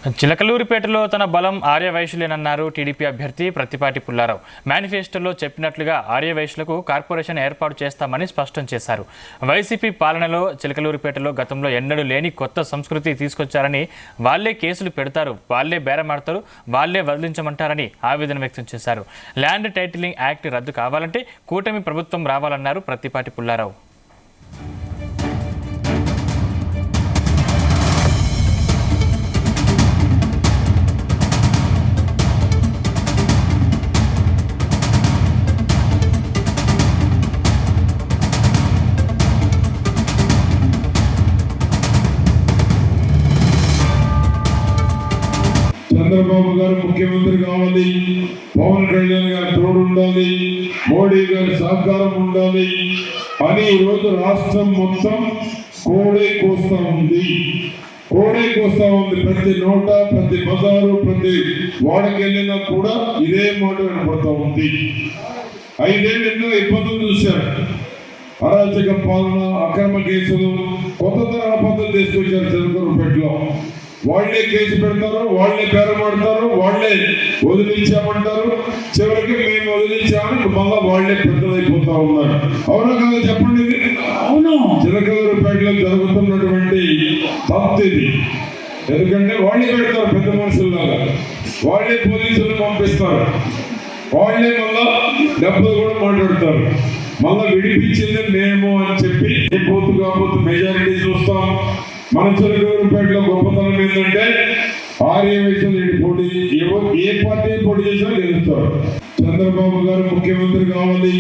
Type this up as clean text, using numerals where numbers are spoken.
చిలకలూరిపేటలో తన బలం ఆర్యవైశ్యులేనన్నారు టీడీపీ అభ్యర్థి ప్రత్తిపాటి పుల్లారావు. మేనిఫెస్టోలో చెప్పినట్లుగా ఆర్యవైశ్యులకు కార్పొరేషన్ ఏర్పాటు చేస్తామని స్పష్టం చేశారు. వైసీపీ పాలనలో చిలకలూరిపేటలో గతంలో ఎన్నడూ లేని కొత్త సంస్కృతి తీసుకొచ్చారని, వాళ్లే కేసులు పెడతారు, వాళ్లే బేరమాడతారు, వాళ్లే వదిలించమంటారని ఆవేదన వ్యక్తం చేశారు. ల్యాండ్ టైటిలింగ్ యాక్ట్ రద్దు కావాలంటే కూటమి ప్రభుత్వం రావాలన్నారు ప్రత్తిపాటి పుల్లారావు. చంద్రబాబు గారు ముఖ్యమంత్రి కావాలి, పవన్ కళ్యాణ్ గారు తోడు ఉండాలి, మోడీ గారి సహకారం ఉండాలి అని ఈరోజు రాష్ట్రం మొత్తం కోడే కోస్తా ఉంది. ప్రతి నోట, ప్రతి బజారు, ప్రతి వాడకెళ్ళినా కూడా ఇదే మాట వినపడతా ఉంది. 5 ఏళ్ళు ఎన్నో ఇబ్బందులు చూశారు. అరాచక పాలన, అక్రమ కేసులు, కొత్త తరహా పద్ధతులు తీసుకొచ్చారు చిలకలూరిపేటలో. వాళ్లే కేసు పెడతారు, వాళ్లే బేరమాడతారు, వాళ్లే వదిలించామంటారు. చివరికి మేము వదిలించామని మళ్ళా వాళ్లే పెద్దలైపోతా ఉన్నారు. అవునా కదా చెప్పండి? అవును. చిలకలూరిపేటలో జరుగుతున్నటువంటి తప్పు ఇది. ఎందుకంటే వాళ్ళే పెడతారు పెద్ద మనుషుల్లాగా, వాళ్లే పోలీసులు పంపిస్తారు, వాళ్లే మళ్ళా డబ్బులు కూడా మాట్లాడతారు. మళ్ళా విడిపించింది మేము అని చెప్పి పోతు కాకపోతే మెజారిటీ చూస్తాం. మన చిలకలూరిపేటలో గొప్పతనం ఏంటంటే ఆర్యవైశ్యులు పోటీ, ఏ పార్టీ పోటీ చేసినా గెలుస్తారు. చంద్రబాబు గారు ముఖ్యమంత్రి కావాలి.